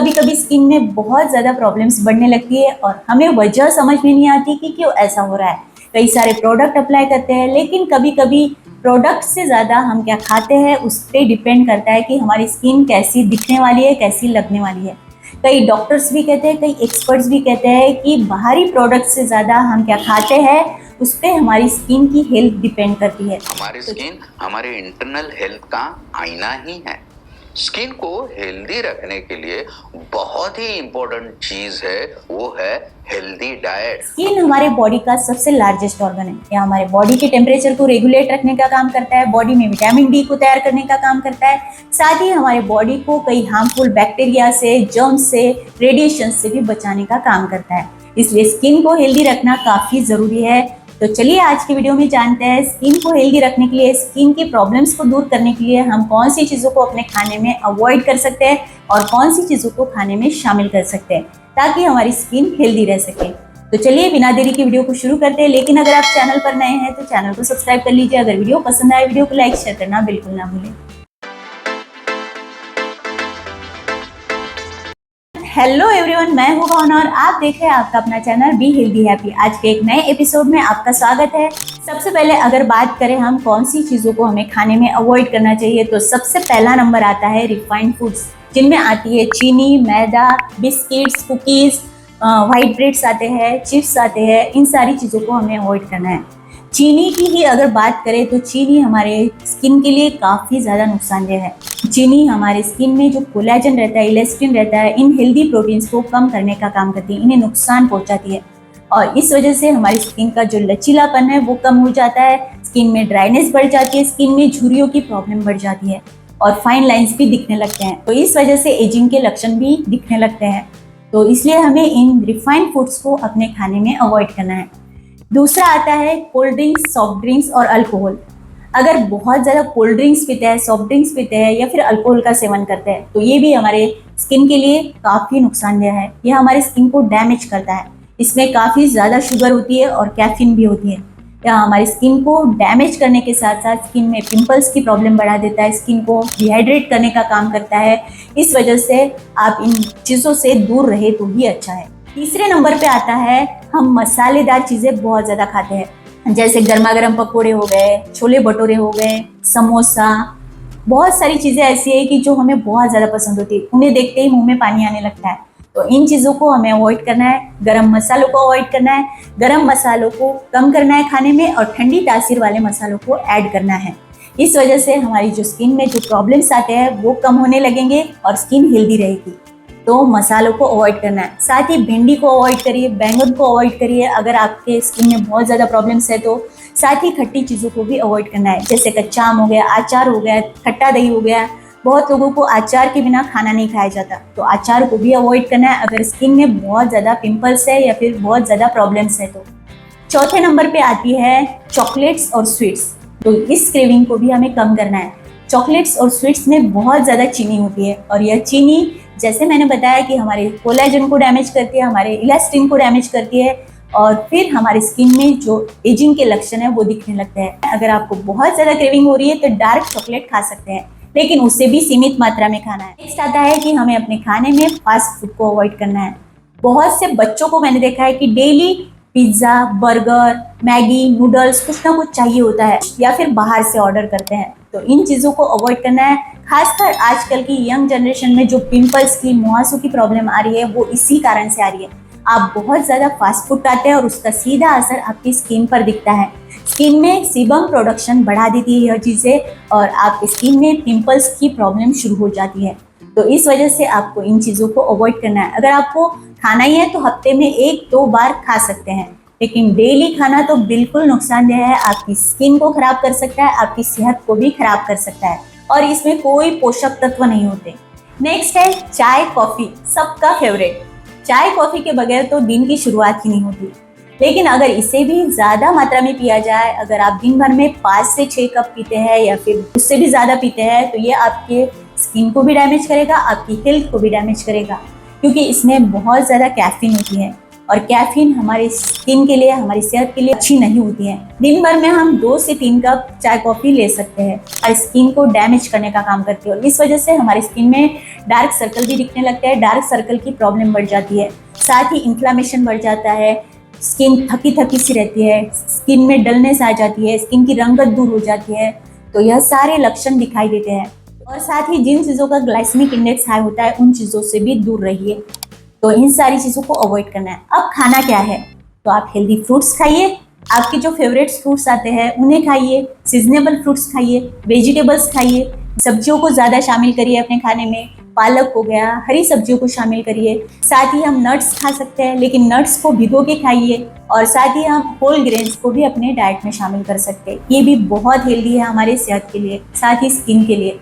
कभी कभी स्किन में बहुत ज़्यादा प्रॉब्लम्स बढ़ने लगती है और हमें वजह समझ में नहीं आती कि क्यों ऐसा हो रहा है। कई सारे प्रोडक्ट अप्लाई करते हैं, लेकिन कभी कभी प्रोडक्ट से ज़्यादा हम क्या खाते हैं उस पर डिपेंड करता है कि हमारी स्किन कैसी दिखने वाली है, कैसी लगने वाली है। कई डॉक्टर्स भी कहते हैं, कई एक्सपर्ट्स भी कहते हैं कि बाहरी प्रोडक्ट से ज़्यादा हम क्या खाते हैं उस पर हमारी स्किन की हेल्थ डिपेंड करती है। हमारी स्किन हमारे इंटरनल हेल्थ का आईना ही है। स्किन को हेल्दी रखने के लिए बहुत ही इम्पोर्टेंट चीज है, वो है हेल्दी डाइट। स्किन हमारे बॉडी का सबसे लार्जेस्ट ऑर्गन है। यह हमारे बॉडी के टेम्परेचर को रेगुलेट रखने का काम करता है, बॉडी में विटामिन डी को तैयार करने का काम करता है, साथ ही हमारे बॉडी को कई हार्मफुल बैक्टीरिया से, जर्म्स से, रेडिएशन से भी बचाने का काम करता है। इसलिए स्किन को हेल्दी रखना काफी जरूरी है। तो चलिए आज की वीडियो में जानते हैं स्किन को हेल्दी रखने के लिए, स्किन की प्रॉब्लम्स को दूर करने के लिए हम कौन सी चीज़ों को अपने खाने में अवॉइड कर सकते हैं और कौन सी चीज़ों को खाने में शामिल कर सकते हैं ताकि हमारी स्किन हेल्दी रह सके। तो चलिए बिना देरी की वीडियो को शुरू करते हैं, लेकिन अगर आप चैनल पर नए हैं तो चैनल को सब्सक्राइब कर लीजिए। अगर वीडियो पसंद आए वीडियो को लाइक शेयर करना बिल्कुल ना भूलें। हेलो एवरीवन, मैं हूँ भावना और आप देख रहे हैं आपका अपना चैनल बी हेल्दी हैप्पी। आज के एक नए एपिसोड में आपका स्वागत है। सबसे पहले अगर बात करें हम कौन सी चीज़ों को हमें खाने में अवॉइड करना चाहिए, तो सबसे पहला नंबर आता है रिफाइंड फूड्स, जिनमें आती है चीनी, मैदा, बिस्किट्स, कुकीज़, वाइट ब्रेड्स आते हैं, चिप्स आते हैं। इन सारी चीज़ों को हमें अवॉइड करना है। चीनी की ही अगर बात करें तो चीनी हमारे स्किन के लिए काफ़ी ज़्यादा नुकसानदेह है। चीनी हमारे स्किन में जो कोलेजन रहता है, इलास्टिन रहता है, इन हेल्दी प्रोटीन्स को कम करने का काम करती है, इन्हें नुकसान पहुंचाती है और इस वजह से हमारी स्किन का जो लचीलापन है वो कम हो जाता है, स्किन में ड्राइनेस बढ़ जाती है, स्किन में झुर्रियों की प्रॉब्लम बढ़ जाती है और फाइन लाइंस भी दिखने लगते हैं। तो इस वजह से एजिंग के लक्षण भी दिखने लगते हैं। तो इसलिए हमें इन रिफाइंड फूड्स को अपने खाने में अवॉइड करना है। दूसरा आता है कोल्ड ड्रिंक्स, सॉफ्ट ड्रिंक्स और अल्कोहल। अगर बहुत ज़्यादा कोल्ड ड्रिंक्स पीते हैं, सॉफ्ट ड्रिंक्स पीते हैं या फिर अल्कोहल का सेवन करते हैं तो ये भी हमारे स्किन के लिए काफ़ी नुकसानदेह है। यह हमारे स्किन को डैमेज करता है। इसमें काफ़ी ज़्यादा शुगर होती है और कैफीन भी होती है। यह हमारी स्किन को डैमेज करने के साथ साथ स्किन में पिंपल्स की प्रॉब्लम बढ़ा देता है, स्किन को डिहाइड्रेट करने का काम करता है। इस वजह से आप इन चीज़ों से दूर रहे तो ही अच्छा है। तीसरे नंबर पे आता है हम मसालेदार चीज़ें बहुत ज़्यादा खाते हैं, जैसे गर्मा गर्म पकोड़े हो गए, छोले भटूरे हो गए, समोसा। बहुत सारी चीज़ें ऐसी है कि जो हमें बहुत ज़्यादा पसंद होती है, उन्हें देखते ही मुंह में पानी आने लगता है। तो इन चीज़ों को हमें अवॉइड करना है। गरम मसालों को अवॉइड करना है, गरम मसालों को कम करना है खाने में और ठंडी तासीर वाले मसालों को ऐड करना है। इस वजह से हमारी जो स्किन में जो प्रॉब्लम्स आते हैं वो कम होने लगेंगे और स्किन हेल्दी रहेगी। तो मसालों को अवॉइड करना है। साथ ही भिंडी को अवॉइड करिए, बैंगन को अवॉइड करिए अगर आपके स्किन में बहुत ज़्यादा प्रॉब्लम्स है तो। साथ ही खट्टी चीज़ों को भी अवॉइड करना है, जैसे कच्चा आम हो गया, अचार हो गया, खट्टा दही हो गया। बहुत लोगों को अचार के बिना खाना नहीं खाया जाता, तो अचार को भी अवॉइड करना है अगर स्किन में बहुत ज़्यादा पिंपल्स है या फिर बहुत ज़्यादा प्रॉब्लम्स है तो। चौथे नंबर पर आती है चॉकलेट्स और स्वीट्स। तो इस क्रेविंग को भी हमें कम करना है। चॉकलेट्स और स्वीट्स में बहुत ज़्यादा चीनी होती है और यह चीनी जैसे मैंने बताया कि हमारे कोलेजन को डैमेज करती है, हमारे इलास्टिन को डैमेज करती है और फिर हमारे स्किन में जो एजिंग के लक्षण है वो दिखने लगते हैं। अगर आपको बहुत ज़्यादा क्रेविंग हो रही है तो डार्क चॉकलेट खा सकते हैं, लेकिन उससे भी सीमित मात्रा में खाना है। नेक्स्ट आता है कि हमें अपने खाने में फास्ट फूड को अवॉइड करना है। बहुत से बच्चों को मैंने देखा है कि daily pizza, burger, Maggi, noodles कुछ ना कुछ चाहिए होता है या फिर बाहर से ऑर्डर करते हैं। तो इन चीज़ों को अवॉइड करना है। खासकर आजकल की यंग जनरेशन में जो पिंपल्स की, मुहासों की प्रॉब्लम आ रही है वो इसी कारण से आ रही है। आप बहुत ज़्यादा फास्ट फूड खाते हैं और उसका सीधा असर आपकी स्किन पर दिखता है। स्किन में सीबम प्रोडक्शन बढ़ा देती है यह चीज़ें और आपकी स्किन में पिंपल्स की प्रॉब्लम शुरू हो जाती है। तो इस वजह से आपको इन चीज़ों को अवॉइड करना है। अगर आपको खाना ही है तो हफ्ते में 1-2 बार खा सकते हैं, लेकिन डेली खाना तो बिल्कुल नुकसानदेह है। आपकी स्किन को खराब कर सकता है, आपकी सेहत को भी खराब कर सकता है और इसमें कोई पोषक तत्व नहीं होते। नेक्स्ट है चाय कॉफ़ी, सबका फेवरेट। चाय कॉफ़ी के बगैर तो दिन की शुरुआत ही नहीं होती, लेकिन अगर इसे भी ज़्यादा मात्रा में पिया जाए, अगर आप दिन भर में 5 से 6 कप पीते हैं या फिर उससे भी ज़्यादा पीते हैं तो ये आपके स्किन को भी डैमेज करेगा, आपकी हेल्थ को भी डैमेज करेगा, क्योंकि इसमें बहुत ज़्यादा कैफीन होती है। और कैफीन हमारी स्किन के लिए, हमारी सेहत के लिए अच्छी नहीं होती है। दिन भर में हम 2 से 3 कप चाय कॉफी ले सकते हैं और स्किन को डैमेज करने का काम करती है और इस वजह से हमारी स्किन में डार्क सर्कल भी दिखने लगते हैं, डार्क सर्कल की प्रॉब्लम बढ़ जाती है, साथ ही इन्फ्लामेशन बढ़ जाता है, स्किन थकी थकी सी रहती है, स्किन में डलनेस आ जाती है, स्किन की रंगत दूर हो जाती है। तो यह सारे लक्षण दिखाई देते हैं। और साथ ही जिन चीज़ों का ग्लाइसेमिक इंडेक्स हाई होता है उन चीज़ों से भी दूर रहिए। तो इन सारी चीज़ों को अवॉइड करना है। अब खाना क्या है, तो आप हेल्दी फ्रूट्स खाइए, आपके जो फेवरेट फ्रूट्स आते हैं उन्हें खाइए, सीजनेबल फ्रूट्स खाइए, वेजिटेबल्स खाइए, सब्जियों को ज़्यादा शामिल करिए अपने खाने में, पालक हो गया, हरी सब्जियों को शामिल करिए। साथ ही हम नट्स खा सकते हैं, लेकिन नट्स को भिगो के खाइए और साथ ही हम होल ग्रेन्स को भी अपने डाइट में शामिल कर सकते हैं। ये भी बहुत हेल्दी है हमारे सेहत के लिए, साथ ही स्किन के लिए।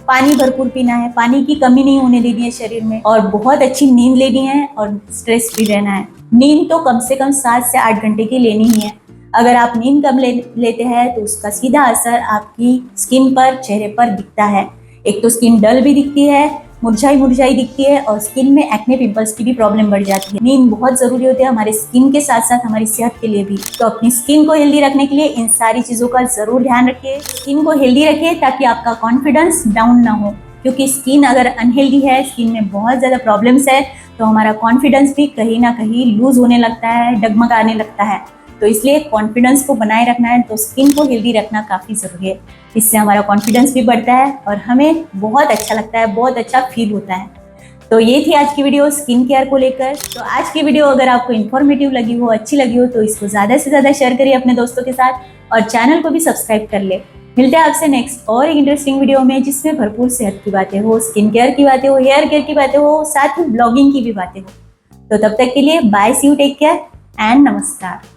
पानी भरपूर पीना है, पानी की कमी नहीं होने देनी है शरीर में और बहुत अच्छी नींद लेनी है और स्ट्रेस फ्री रहना है। नींद तो कम से कम 7 से 8 घंटे की लेनी ही है। अगर आप नींद कम लेते हैं तो उसका सीधा असर आपकी स्किन पर, चेहरे पर दिखता है। एक तो स्किन डल भी दिखती है, मुरझाई दिखती है और स्किन में एक्ने पिंपल्स की भी प्रॉब्लम बढ़ जाती है। नींद बहुत जरूरी होती है हमारे स्किन के साथ साथ हमारी सेहत के लिए भी। तो अपनी स्किन को हेल्दी रखने के लिए इन सारी चीजों का जरूर ध्यान रखिए। स्किन को हेल्दी रखिए ताकि आपका कॉन्फिडेंस डाउन ना हो, क्योंकि स्किन अगर अनहेल्दी है, स्किन में बहुत ज्यादा प्रॉब्लम्स है, तो हमारा कॉन्फिडेंस भी कहीं ना कहीं लूज होने लगता है, डगमगाने लगता है। तो इसलिए कॉन्फिडेंस को बनाए रखना है तो स्किन को हेल्दी रखना काफ़ी ज़रूरी है। इससे हमारा कॉन्फिडेंस भी बढ़ता है और हमें बहुत अच्छा लगता है, बहुत अच्छा फील होता है। तो ये थी आज की वीडियो स्किन केयर को लेकर। तो आज की वीडियो अगर आपको इन्फॉर्मेटिव लगी हो, अच्छी लगी हो, तो इसको ज़्यादा से ज़्यादा शेयर करिए अपने दोस्तों के साथ और चैनल को भी सब्सक्राइब कर ले। मिलते हैं आपसे नेक्स्ट और एक इंटरेस्टिंग वीडियो में जिसमें भरपूर सेहत की बातें हो, स्किन केयर की बातें हो, हेयर केयर की बातें हो, साथ ही ब्लॉगिंग की भी बातें हो। तो तब तक के लिए bye, see you, take care and नमस्कार।